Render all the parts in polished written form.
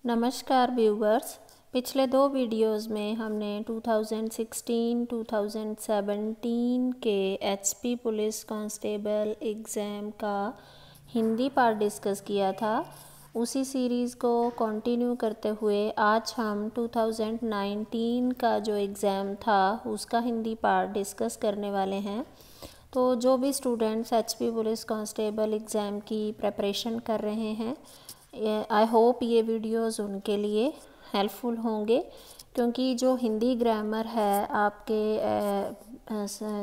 नमस्कार व्यूवर्स। पिछले दो वीडियोस में हमने 2016-2017 के एचपी पुलिस कांस्टेबल एग्ज़ाम का हिंदी पार्ट डिस्कस किया था। उसी सीरीज़ को कंटिन्यू करते हुए आज हम 2019 का जो एग्ज़ाम था उसका हिंदी पार्ट डिस्कस करने वाले हैं। तो जो भी students HP police constable exam की प्रिपरेशन कर रहे हैं, आई होप ये वीडियोस उनके लिए हेल्पफुल होंगे, क्योंकि जो हिंदी ग्रामर है आपके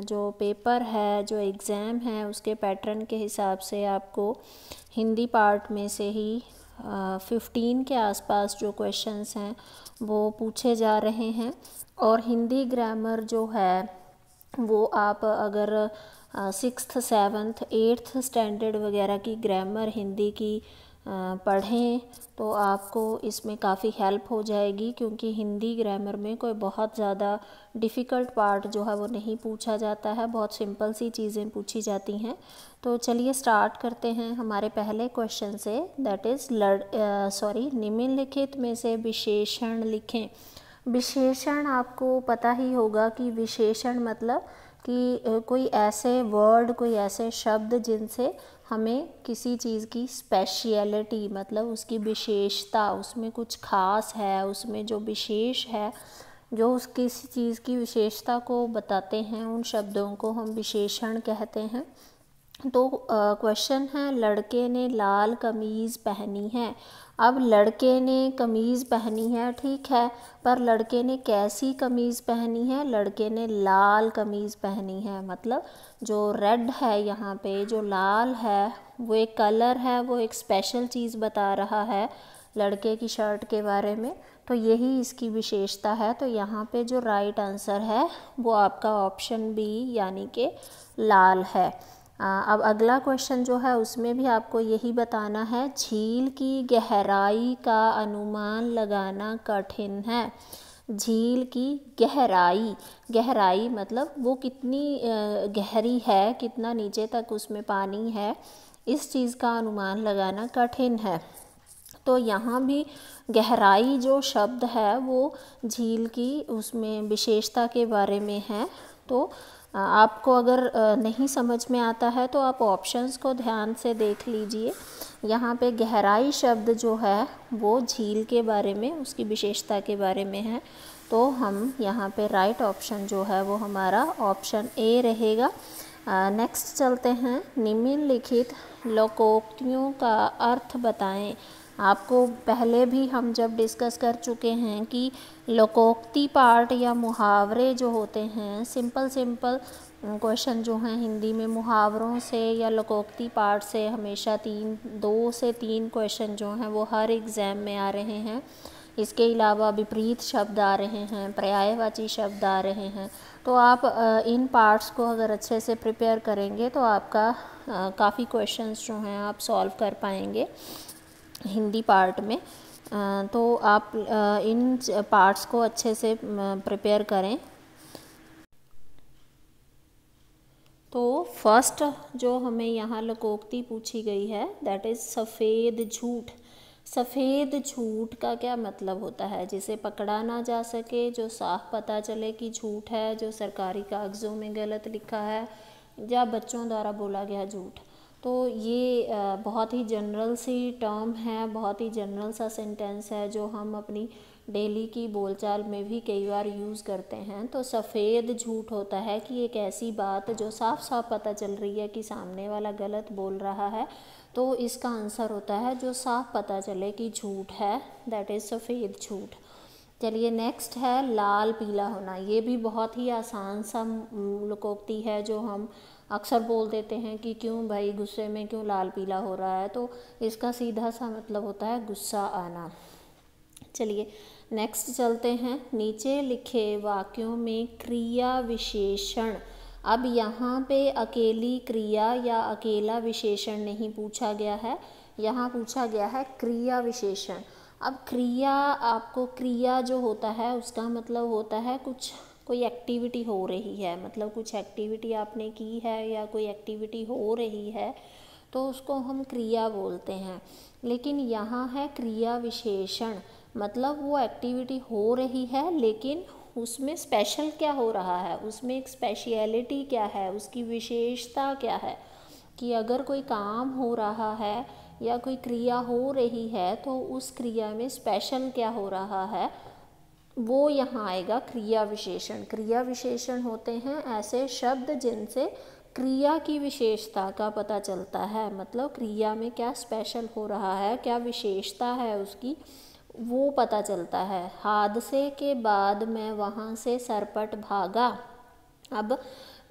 जो पेपर है, जो एग्ज़ाम है, उसके पैटर्न के हिसाब से आपको हिंदी पार्ट में से ही 15 के आसपास जो क्वेश्चंस हैं वो पूछे जा रहे हैं। और हिंदी ग्रामर जो है वो आप अगर 6th 7th 8th स्टैंडर्ड वगैरह की ग्रामर हिंदी की पढ़ें तो आपको इसमें काफ़ी हेल्प हो जाएगी, क्योंकि हिंदी ग्रामर में कोई बहुत ज़्यादा डिफ़िकल्ट पार्ट जो है वो नहीं पूछा जाता है, बहुत सिंपल सी चीज़ें पूछी जाती हैं। तो चलिए स्टार्ट करते हैं हमारे पहले क्वेश्चन से, दैट इज़ निम्नलिखित में से विशेषण लिखें। विशेषण आपको पता ही होगा कि विशेषण मतलब कि कोई ऐसे वर्ड, कोई ऐसे शब्द जिनसे हमें किसी चीज़ की स्पेशलिटी, मतलब उसकी विशेषता, उसमें कुछ खास है, उसमें जो विशेष है, जो उस किसी चीज़ की विशेषता को बताते हैं, उन शब्दों को हम विशेषण कहते हैं। तो क्वेश्चन है, लड़के ने लाल कमीज़ पहनी है। अब लड़के ने कमीज़ पहनी है, ठीक है, पर लड़के ने कैसी कमीज़ पहनी है? लड़के ने लाल कमीज़ पहनी है। मतलब जो रेड है यहाँ पे, जो लाल है, वो एक कलर है, वो एक स्पेशल चीज़ बता रहा है लड़के की शर्ट के बारे में। तो यही इसकी विशेषता है। तो यहाँ पे जो राइट आंसर है वो आपका ऑप्शन बी यानी कि लाल है। अब अगला क्वेश्चन जो है उसमें भी आपको यही बताना है, झील की गहराई का अनुमान लगाना कठिन है। झील की गहराई, गहराई मतलब वो कितनी गहरी है, कितना नीचे तक उसमें पानी है, इस चीज़ का अनुमान लगाना कठिन है। तो यहाँ भी गहराई जो शब्द है वो झील की उसमें विशेषता के बारे में है। तो आपको अगर नहीं समझ में आता है तो आप ऑप्शंस को ध्यान से देख लीजिए। यहाँ पे गहराई शब्द जो है वो झील के बारे में, उसकी विशेषता के बारे में है। तो हम यहाँ पे राइट ऑप्शन जो है वो हमारा ऑप्शन ए रहेगा। नेक्स्ट चलते हैं, निम्नलिखित लोकोक्तियों का अर्थ बताएं। आपको पहले भी हम जब डिस्कस कर चुके हैं कि लोकोक्ति पार्ट या मुहावरे जो होते हैं, सिंपल क्वेश्चन जो हैं हिंदी में मुहावरों से या लोकोक्ति पार्ट से हमेशा 2 से 3 क्वेश्चन जो हैं वो हर एग्ज़ाम में आ रहे हैं। इसके अलावा विपरीत शब्द आ रहे हैं, पर्यायवाची शब्द आ रहे हैं। तो आप इन पार्ट्स को अगर अच्छे से प्रिपेयर करेंगे तो आपका काफ़ी क्वेश्चंस जो हैं आप सॉल्व कर पाएंगे हिंदी पार्ट में। तो आप इन पार्ट्स को अच्छे से प्रिपेयर करें। तो फर्स्ट जो हमें यहाँ लोकोक्ति पूछी गई है दैट इज़ सफ़ेद झूठ। सफ़ेद झूठ का क्या मतलब होता है? जिसे पकड़ा ना जा सके, जो साफ पता चले कि झूठ है, जो सरकारी कागज़ों में गलत लिखा है या बच्चों द्वारा बोला गया झूठ। तो ये बहुत ही जनरल सी टर्म है, बहुत ही जनरल सा सेंटेंस है जो हम अपनी डेली की बोलचाल में भी कई बार यूज़ करते हैं। तो सफ़ेद झूठ होता है कि एक ऐसी बात जो साफ साफ पता चल रही है कि सामने वाला गलत बोल रहा है, तो इसका आंसर होता है जो साफ पता चले कि झूठ है, दैट इज़ सफ़ेद झूठ। चलिए नेक्स्ट है लाल पीला होना। ये भी बहुत ही आसान सा लोकोक्ति है जो हम अक्सर बोल देते हैं कि क्यों भाई गुस्से में क्यों लाल पीला हो रहा है। तो इसका सीधा सा मतलब होता है गुस्सा आना। चलिए नेक्स्ट चलते हैं, नीचे लिखे वाक्यों में क्रिया विशेषण। अब यहाँ पे अकेली क्रिया या अकेला विशेषण नहीं पूछा गया है, यहाँ पूछा गया है क्रिया विशेषण। अब क्रिया, आपको क्रिया जो होता है उसका मतलब होता है कोई एक्टिविटी हो रही है, मतलब कुछ एक्टिविटी आपने की है या कोई एक्टिविटी हो रही है तो उसको हम क्रिया बोलते हैं। लेकिन यहाँ है क्रिया विशेषण। मतलब वो एक्टिविटी हो रही है लेकिन उसमें स्पेशल क्या हो रहा है, उसमें एक स्पेशलिटी क्या है, उसकी विशेषता क्या है, कि अगर कोई काम हो रहा है या कोई क्रिया हो रही है तो उस क्रिया में स्पेशल क्या हो रहा है, वो यहाँ आएगा क्रिया विशेषण। क्रिया विशेषण होते हैं ऐसे शब्द जिनसे क्रिया की विशेषता का पता चलता है, मतलब क्रिया में क्या स्पेशल हो रहा है, क्या विशेषता है उसकी, वो पता चलता है। हादसे के बाद मैं वहाँ से सरपट भागा। अब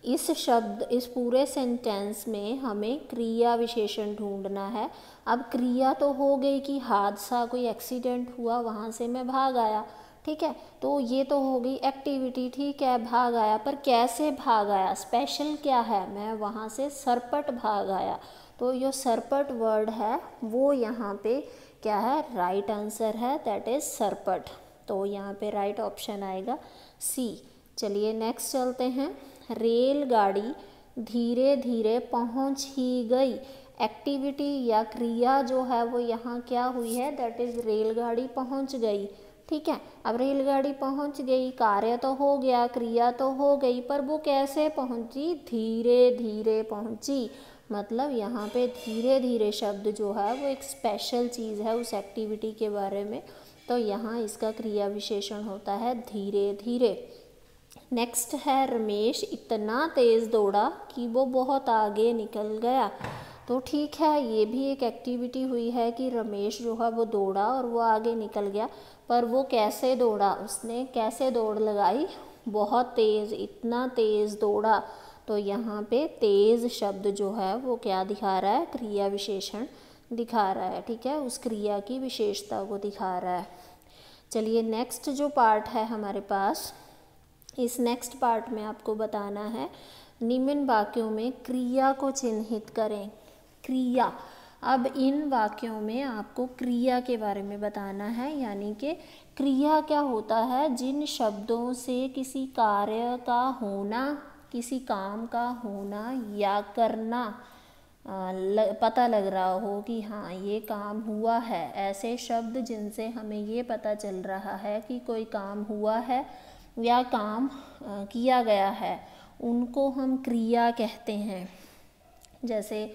इस शब्द, इस पूरे सेंटेंस में हमें क्रिया विशेषण ढूंढना है। अब क्रिया तो हो गई कि हादसा, कोई एक्सीडेंट हुआ, वहाँ से मैं भाग आया, ठीक है, तो ये तो हो गई एक्टिविटी, ठीक है, भाग आया, पर कैसे भाग आया, स्पेशल क्या है, मैं वहाँ से सरपट भाग आया। तो जो सरपट वर्ड है वो यहाँ पे क्या है, राइट आंसर है, दैट इज़ सरपट। तो यहाँ पे राइट ऑप्शन आएगा सी। चलिए नेक्स्ट चलते हैं। रेलगाड़ी धीरे धीरे पहुँच ही गई। एक्टिविटी या क्रिया जो है वो यहाँ क्या हुई है, दैट इज़ रेलगाड़ी पहुँच गई, ठीक है। अब रेलगाड़ी पहुँच गई, कार्य तो हो गया, क्रिया तो हो गई, पर वो कैसे पहुँची, धीरे धीरे पहुँची। मतलब यहाँ पे धीरे धीरे शब्द जो है वो एक स्पेशल चीज़ है उस एक्टिविटी के बारे में, तो यहाँ इसका क्रिया विशेषण होता है धीरे धीरे। नेक्स्ट है रमेश इतना तेज़ दौड़ा कि वो बहुत आगे निकल गया। तो ठीक है, ये भी एक एक्टिविटी हुई है कि रमेश जो है वो दौड़ा और वो आगे निकल गया, पर वो कैसे दौड़ा, उसने कैसे दौड़ लगाई, बहुत तेज़, इतना तेज़ दौड़ा। तो यहाँ पे तेज़ शब्द जो है वो क्या दिखा रहा है, क्रिया विशेषण दिखा रहा है, ठीक है, उस क्रिया की विशेषता को दिखा रहा है। चलिए नेक्स्ट जो पार्ट है हमारे पास, इस नेक्स्ट पार्ट में आपको बताना है निम्न वाक्यों में क्रिया को चिन्हित करें। क्रिया, अब इन वाक्यों में आपको क्रिया के बारे में बताना है, यानी कि क्रिया क्या होता है, जिन शब्दों से किसी कार्य का होना, किसी काम का होना या करना पता लग रहा हो कि हाँ ये काम हुआ है। ऐसे शब्द जिनसे हमें ये पता चल रहा है कि कोई काम हुआ है या काम किया गया है, उनको हम क्रिया कहते हैं। जैसे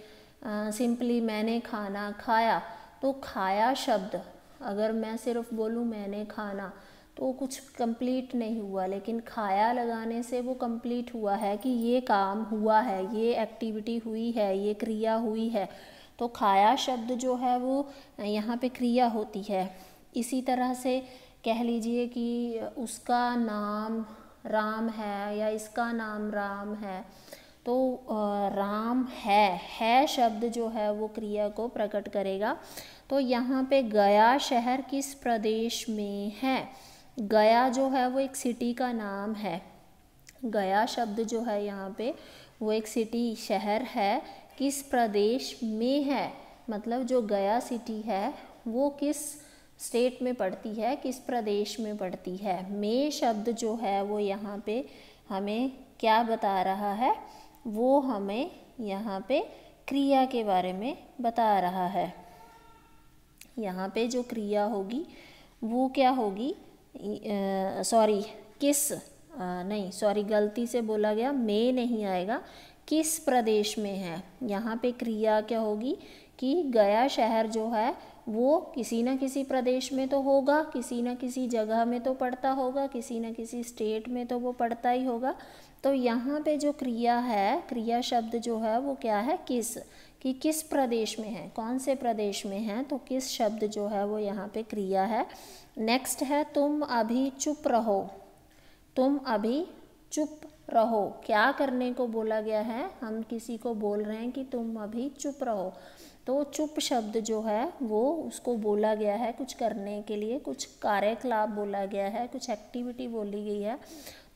सिंपली मैंने खाना खाया, तो खाया शब्द अगर मैं सिर्फ बोलूँ मैंने खाना तो कुछ कंप्लीट नहीं हुआ, लेकिन खाया लगाने से वो कंप्लीट हुआ है कि ये काम हुआ है, ये एक्टिविटी हुई है, ये क्रिया हुई है। तो खाया शब्द जो है वो यहाँ पे क्रिया होती है। इसी तरह से कह लीजिए कि उसका नाम राम है या इसका नाम राम है, तो राम है शब्द जो है वो क्रिया को प्रकट करेगा। तो यहाँ पे गया शहर किस प्रदेश में है, गया जो है वो एक सिटी का नाम है। गया शब्द जो है यहाँ पे वो एक सिटी, शहर है, किस प्रदेश में है, मतलब जो गया सिटी है वो किस स्टेट में पड़ती है, किस प्रदेश में पड़ती है। में शब्द जो है वो यहाँ पे हमें क्या बता रहा है, वो हमें यहाँ पे क्रिया के बारे में बता रहा है। यहाँ पे जो क्रिया होगी वो क्या होगी, गलती से बोला गया, में नहीं आएगा, किस प्रदेश में है। यहाँ पे क्रिया क्या होगी कि गया शहर जो है वो किसी न किसी प्रदेश में तो होगा, किसी न किसी जगह में तो पड़ता होगा, किसी न किसी स्टेट में तो वो पड़ता ही होगा। तो यहाँ पे जो क्रिया है, क्रिया शब्द जो है वो क्या है, किस, कि किस प्रदेश में है, कौन से प्रदेश में है, तो किस शब्द जो है वो यहाँ पे क्रिया है। नेक्स्ट है तुम अभी चुप रहो। तुम अभी चुप रहो, क्या करने को बोला गया है, हम किसी को बोल रहे हैं कि तुम अभी चुप रहो। तो चुप शब्द जो है वो उसको बोला गया है कुछ करने के लिए, कुछ कार्यकलाप बोला गया है, कुछ एक्टिविटी बोली गई है।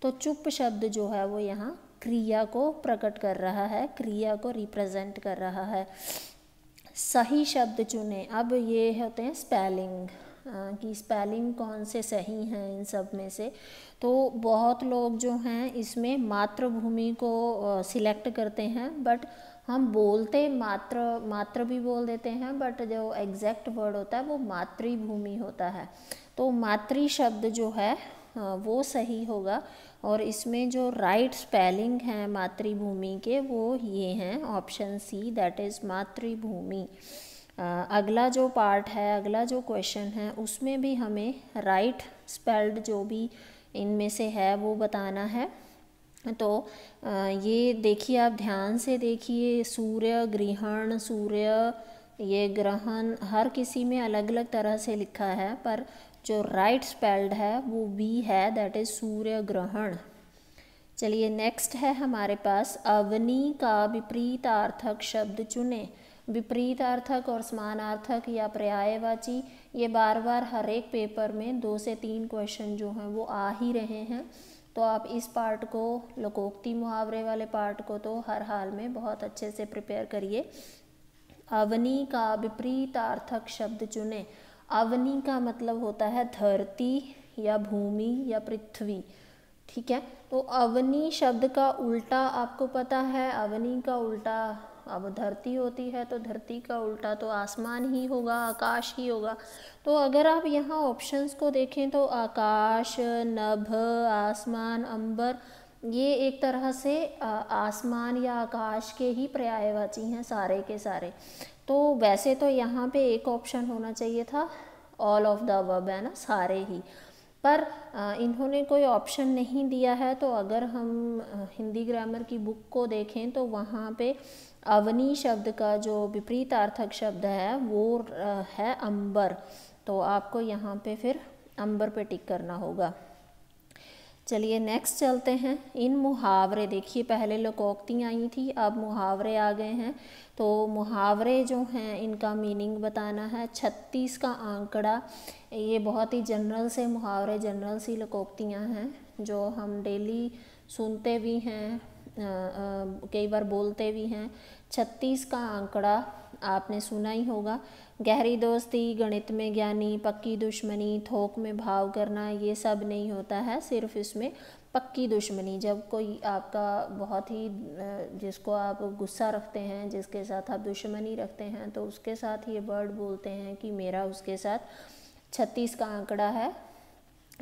तो चुप शब्द जो है वो यहाँ क्रिया को प्रकट कर रहा है, क्रिया को रिप्रेजेंट कर रहा है। सही शब्द चुने, अब ये होते हैं स्पेलिंग, कि स्पेलिंग कौन से सही हैं इन सब में से। तो बहुत लोग जो हैं इसमें मातृभूमि को सिलेक्ट करते हैं, बट हम बोलते मात्र भी बोल देते हैं, बट जो एग्जैक्ट वर्ड होता है वो मातृभूमि होता है। तो मातृ शब्द जो है वो सही होगा। और इसमें जो राइट स्पेलिंग है मातृभूमि के वो ये हैं, ऑप्शन सी, दैट इज़ मातृभूमि। अगला जो पार्ट है, अगला जो क्वेश्चन है, उसमें भी हमें राइट स्पेल्ड जो भी इनमें से है वो बताना है। तो ये देखिए, आप ध्यान से देखिए, सूर्य ग्रहण, सूर्य, ये ग्रहण, हर किसी में अलग अलग तरह से लिखा है, पर जो राइट स्पेल्ड है वो बी है, दैट इज़ सूर्य ग्रहण। चलिए नेक्स्ट है हमारे पास, अवनी का विपरीतार्थक शब्द चुने। विपरीतार्थक और समानार्थक या पर्यायवाची, ये बार बार हर एक पेपर में 2 से 3 क्वेश्चन जो हैं वो आ ही रहे हैं। तो आप इस पार्ट को, लोकोक्ति मुहावरे वाले पार्ट को तो हर हाल में बहुत अच्छे से प्रिपेयर करिए। अवनी का विपरीतार्थक शब्द चुने। अवनी का मतलब होता है धरती या भूमि या पृथ्वी, ठीक है। तो अवनी शब्द का उल्टा आपको पता है, अवनी का उल्टा, अब धरती होती है तो धरती का उल्टा तो आसमान ही होगा, आकाश ही होगा। तो अगर आप यहाँ ऑप्शंस को देखें तो आकाश, नभ, आसमान, अंबर, ये एक तरह से आसमान या आकाश के ही पर्यायवाची हैं सारे के सारे। तो वैसे तो यहाँ पे एक ऑप्शन होना चाहिए था, ऑल ऑफ द अबव, है ना, सारे ही, पर इन्होंने कोई ऑप्शन नहीं दिया है। तो अगर हम हिंदी ग्रामर की बुक को देखें तो वहाँ पे अवनी शब्द का जो विपरीतार्थक शब्द है वो है अंबर। तो आपको यहाँ पे फिर अंबर पे टिक करना होगा। चलिए नेक्स्ट चलते हैं। इन मुहावरे, देखिए पहले लोकोक्तियाँ आई थी, अब मुहावरे आ गए हैं। तो मुहावरे जो हैं इनका मीनिंग बताना है। 36 का आंकड़ा, ये बहुत ही जनरल से मुहावरे, जनरल सी लोकोक्तियाँ हैं जो हम डेली सुनते भी हैं, कई बार बोलते भी हैं। 36 का आंकड़ा आपने सुना ही होगा। गहरी दोस्ती, गणित में ज्ञानी, पक्की दुश्मनी, थोक में भाव करना, ये सब नहीं होता है, सिर्फ इसमें पक्की दुश्मनी, जब कोई आपका बहुत ही, जिसको आप गुस्सा रखते हैं, जिसके साथ आप दुश्मनी रखते हैं, तो उसके साथ ये वर्ड बोलते हैं कि मेरा उसके साथ 36 का आंकड़ा है,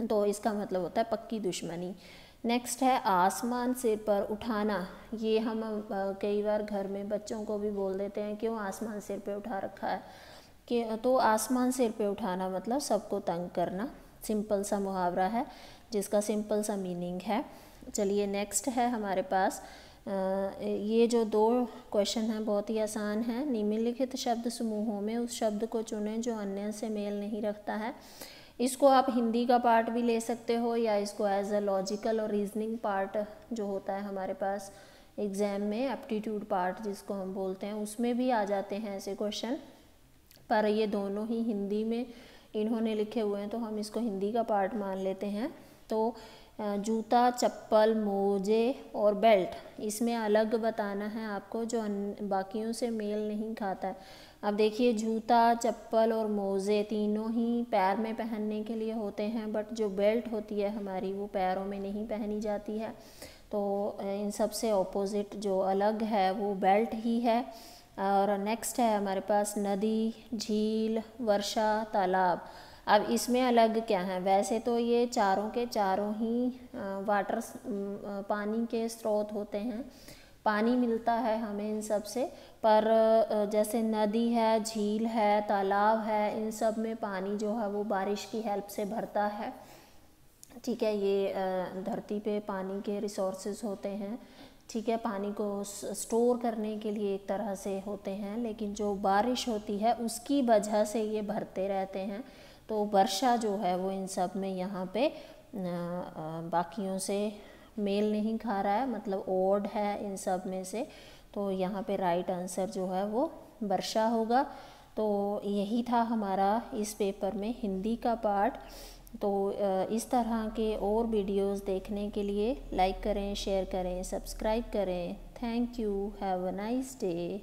तो इसका मतलब होता है पक्की दुश्मनी। नेक्स्ट है आसमान सिर पर उठाना। ये हम कई बार घर में बच्चों को भी बोल देते हैं, क्यों आसमान सिर पे उठा रखा है, कि तो आसमान सिर पे उठाना मतलब सबको तंग करना। सिंपल सा मुहावरा है जिसका सिंपल सा मीनिंग है। चलिए नेक्स्ट है हमारे पास, ये जो 2 क्वेश्चन हैं बहुत ही आसान है। निम्नलिखित शब्द समूहों में उस शब्द को चुनें जो अन्य से मेल नहीं रखता है। इसको आप हिंदी का पार्ट भी ले सकते हो, या इसको एज अ लॉजिकल और रीजनिंग पार्ट जो होता है हमारे पास एग्ज़ाम में, एप्टीट्यूड पार्ट जिसको हम बोलते हैं, उसमें भी आ जाते हैं ऐसे क्वेश्चन। पर ये दोनों ही हिंदी में इन्होंने लिखे हुए हैं तो हम इसको हिंदी का पार्ट मान लेते हैं। तो जूता, चप्पल, मोजे और बेल्ट, इसमें अलग बताना है आपको जो बाकियों से मेल नहीं खाता है। अब देखिए, जूता, चप्पल और मोजे तीनों ही पैर में पहनने के लिए होते हैं, बट जो बेल्ट होती है हमारी वो पैरों में नहीं पहनी जाती है। तो इन सब से ऑपोजिट जो अलग है वो बेल्ट ही है। और नेक्स्ट है हमारे पास नदी, झील, वर्षा, तालाब। अब इसमें अलग क्या है, वैसे तो ये चारों के चारों ही वाटर, पानी के स्रोत होते हैं, पानी मिलता है हमें इन सब से, पर जैसे नदी है, झील है, तालाब है, इन सब में पानी जो है वो बारिश की हेल्प से भरता है, ठीक है। ये धरती पे पानी के रिसोर्सेज होते हैं, ठीक है, पानी को स्टोर करने के लिए एक तरह से होते हैं, लेकिन जो बारिश होती है उसकी वजह से ये भरते रहते हैं। तो वर्षा जो है वो इन सब में यहाँ पे बाकियों से मेल नहीं खा रहा है, मतलब ओड है इन सब में से। तो यहाँ पे राइट आंसर जो है वो वर्षा होगा। तो यही था हमारा इस पेपर में हिंदी का पार्ट। तो इस तरह के और वीडियोस देखने के लिए लाइक करें, शेयर करें, सब्सक्राइब करें। Thank you, have a nice day.